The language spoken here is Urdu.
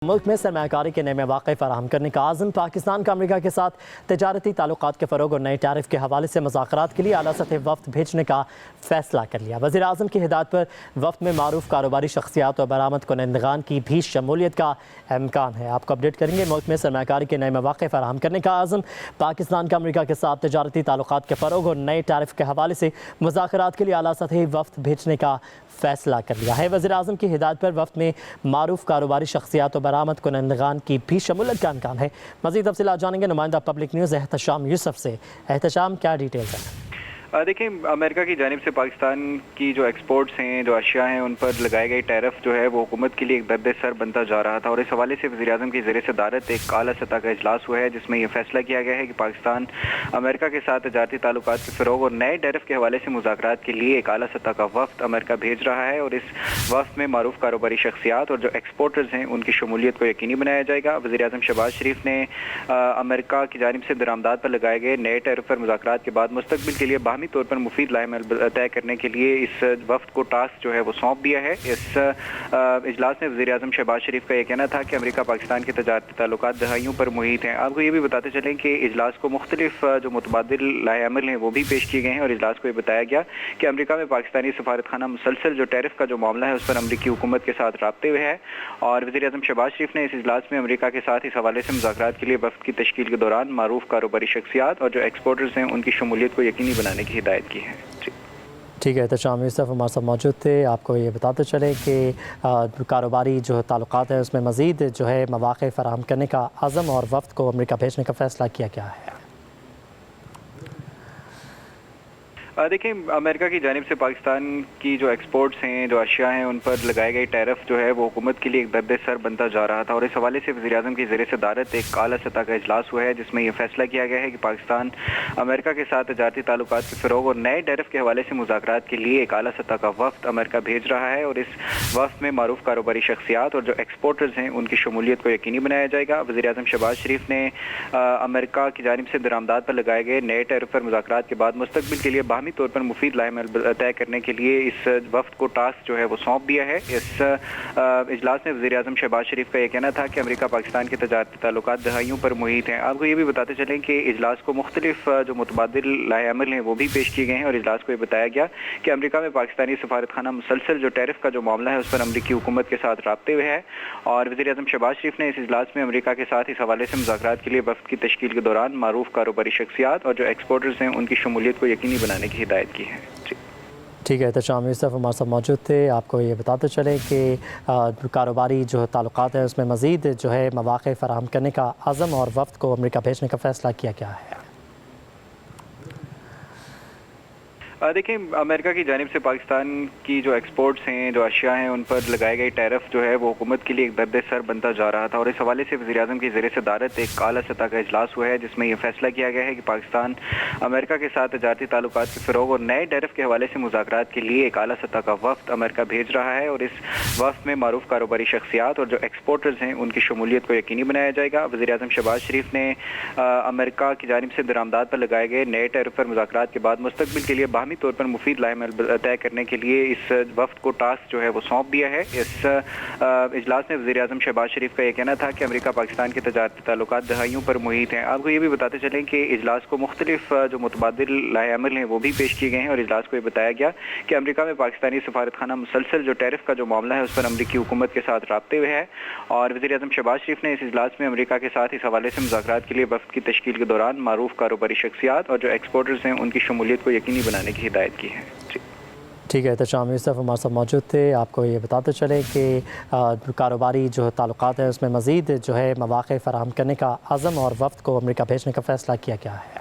ملک میں سرمایہ کے نئے مواقع فراہم کرنے کا عزم پاکستان کا امریکہ کے ساتھ تجارتی تعلقات کے فروغ اور نئے ٹیرف کے حوالے سے مذاکرات کے لیے اعلیٰ سطحی وفد بھیجنے کا فیصلہ کر لیا۔ وزیر اعظم کی ہدایت پر وفد میں معروف کاروباری شخصیات اور برآمد کنندگان کی بھی شمولیت کا امکان ہے۔ آپ کو اپڈیٹ کریں گے۔ ملک میں سرمایہ کاری کے نئے مواقع فراہم کرنے کا عزم پاکستان کا امریکہ کے ساتھ تجارتی تعلقات کے فروغ اور نئے ٹیرف کے حوالے سے مذاکرات کے لیے اعلیٰ سطحی وفد بھیجنے کا فیصلہ کر لیا ہے۔ وزیر اعظم کی ہدایت پر وفد میں معروف کاروباری شخصیات اور برآمد کنندگان کی بھی شمولیت کا امکان ہے۔ مزید تفصیلات جانیں گے نمائندہ پبلک نیوز احتشام یوسف سے۔ احتشام، کیا ڈیٹیلز ہیں؟ دیکھیں، امریکہ کی جانب سے پاکستان کی جو ایکسپورٹس ہیں، جو اشیاء ہیں، ان پر لگائے گئے ٹیرف جو ہے وہ حکومت کے لیے ایک درد سر بنتا جا رہا تھا، اور اس حوالے سے وزیر اعظم کی زیر صدارت ایک اعلیٰ سطح کا اجلاس ہوا ہے جس میں یہ فیصلہ کیا گیا ہے کہ پاکستان امریکہ کے ساتھ تجارتی تعلقات کے فروغ اور نئے ٹیرف کے حوالے سے مذاکرات کے لیے ایک اعلیٰ سطح کا وفد امریکہ بھیج رہا ہے، اور اس وفد میں معروف کاروباری شخصیات اور جو ایکسپورٹرز ہیں ان کی شمولیت کو یقینی بنایا جائے گا۔ وزیر اعظم شہباز شریف نے امریکہ کی جانب سے درآمدات پر لگائے گئے نئے ٹیرف پر مذاکرات کے بعد مستقبل کے لیے باہمی طور پر مفید طے کرنے کے لیے اس وفد کو ٹاسک جو ہے وہ سونپ دیا ہے۔ اس اجلاس میں وزیر اعظم شہباز شریف کا یہ کہنا تھا کہ امریکہ پاکستان کے تجارتی تعلقات دہائیوں پر محیط ہیں۔ آپ کو یہ بھی بتاتے چلیں کہ اجلاس کو مختلف جو متبادل لائحہ عمل ہیں وہ بھی پیش کیے گئے ہیں، اور اجلاس کو یہ بتایا گیا کہ امریکہ میں پاکستانی سفارت خانہ مسلسل جو ٹیرف کا جو معاملہ ہے اس پر امریکی حکومت کے ساتھ رابطے ہوئے ہے، اور وزیر اعظم شہباز شریف نے اس اجلاس میں امریکہ کے ساتھ اس حوالے سے مذاکرات کے لیے وفد کی تشکیل کے دوران معروف کاروباری شخصیات اور جو ایکسپورٹرز ہیں ان کی شمولیت کو یقینی بنانے کی ہدایت کی ہے۔ ٹھیک ہے، احتشام یوسف ہمارے ساتھ موجود تھے۔ آپ کو یہ بتاتے چلیں کہ کاروباری جو تعلقات ہیں اس میں مزید جو ہے مواقع فراہم کرنے کا عزم اور وفد کو امریکہ بھیجنے کا فیصلہ کیا گیا ہے۔ دیکھیں، امریکہ کی جانب سے پاکستان کی جو ایکسپورٹس ہیں، جو اشیاء ہیں، ان پر لگائے گئے ٹیرف جو ہے وہ حکومت کے لیے ایک درد سر بنتا جا رہا تھا، اور اس حوالے سے وزیر اعظم کی زیر صدارت ایک اعلیٰ سطح کا اجلاس ہوا ہے جس میں یہ فیصلہ کیا گیا ہے کہ پاکستان امریکہ کے ساتھ تجارتی تعلقات کے فروغ اور نئے ٹیرف کے حوالے سے مذاکرات کے لیے ایک اعلیٰ سطح کا وفد امریکہ بھیج رہا ہے، اور اس وفد میں معروف کاروباری شخصیات اور جو ایکسپورٹرز ہیں ان کی شمولیت کو یقینی بنایا جائے گا۔ وزیر اعظم شہباز شریف نے امریکہ کی جانب سے درآمدات پر لگائے گئے نئے ٹیرف پر مذاکرات کے بعد مستقبل کے لیے باہمی طور پر مفید طے کرنے کے لیے اس وفد کو ٹاسک جو ہے وہ سونپ دیا ہے۔ اس اجلاس میں وزیر اعظم شہباز شریف کا یہ کہنا تھا کہ امریکہ پاکستان کے تجارتی تعلقات دہائیوں پر محیط ہیں۔ آپ کو یہ بھی بتاتے چلیں کہ اجلاس کو مختلف جو متبادل لائحہ عمل ہیں وہ بھی پیش کیے گئے ہیں، اور اجلاس کو یہ بتایا گیا کہ امریکہ میں پاکستانی سفارت خانہ مسلسل جو ٹیرف کا جو معاملہ ہے اس پر امریکی حکومت کے ساتھ رابطے ہوئے ہے، اور وزیر اعظم شہباز شریف نے اس اجلاس میں امریکہ کے ساتھ اس حوالے سے مذاکرات کے لیے وفد کی تشکیل کے دوران معروف کاروباری شخصیات اور جو ایکسپورٹرز ہیں ان کی شمولیت کو یقینی بنانے کی ہدایت کی ہے۔ ٹھیک ہے، احتشام یوسف ہمارے ساتھ موجود تھے۔ آپ کو یہ بتاتے چلیں کہ کاروباری جو تعلقات ہیں اس میں مزید جو ہے مواقع فراہم کرنے کا عزم اور وفد کو امریکہ بھیجنے کا فیصلہ کیا گیا ہے۔ دیکھیں، امریکہ کی جانب سے پاکستان کی جو ایکسپورٹس ہیں، جو اشیاء ہیں، ان پر لگائے گئے ٹیرف جو ہے وہ حکومت کے لیے ایک درد سر بنتا جا رہا تھا، اور اس حوالے سے وزیر اعظم کی زیر صدارت ایک اعلیٰ سطح کا اجلاس ہوا ہے جس میں یہ فیصلہ کیا گیا ہے کہ پاکستان امریکہ کے ساتھ تجارتی تعلقات کے فروغ اور نئے ٹیرف کے حوالے سے مذاکرات کے لیے ایک اعلیٰ سطح کا وفد امریکہ بھیج رہا ہے، اور اس وفد میں معروف کاروباری شخصیات اور جو ایکسپورٹرز ہیں ان کی شمولیت کو یقینی بنایا جائے گا۔ وزیر اعظم شہباز شریف نے امریکہ کی جانب سے درآمدات پر لگائے گئے نئے ٹیرف پر مذاکرات کے بعد مستقبل کے لیے باہمی طور پر مفید طے کرنے کے لیے اس وفد کو ٹاسک جو ہے وہ سونپ دیا ہے۔ اس اجلاس میں وزیر اعظم شہباز شریف کا یہ کہنا تھا کہ امریکہ پاکستان کے تجارتی تعلقات دہائیوں پر محیط ہیں۔ آپ کو یہ بھی بتاتے چلیں کہ اجلاس کو مختلف جو متبادل لائحہ عمل ہیں وہ بھی پیش کیے گئے ہیں، اور اجلاس کو یہ بتایا گیا کہ امریکہ میں پاکستانی سفارت خانہ مسلسل جو ٹیرف کا جو معاملہ ہے اس پر امریکی حکومت کے ساتھ رابطے ہوئے ہے، اور وزیر اعظم شہباز شریف نے اس اجلاس میں امریکہ کے ساتھ اس حوالے سے مذاکرات کے لیے وفد کی تشکیل کے دوران معروف کاروباری شخصیات اور جو ایکسپورٹرز ہیں ان کی شمولیت کو یقینی بنانے کی ہدایت کی ہے۔ ٹھیک ہے، احتشام یوسف ہمارے ساتھ موجود تھے۔ آپ کو یہ بتاتے چلیں کہ کاروباری جو تعلقات ہیں اس میں مزید جو ہے مواقع فراہم کرنے کا عزم اور وفد کو امریکہ بھیجنے کا فیصلہ کیا گیا ہے۔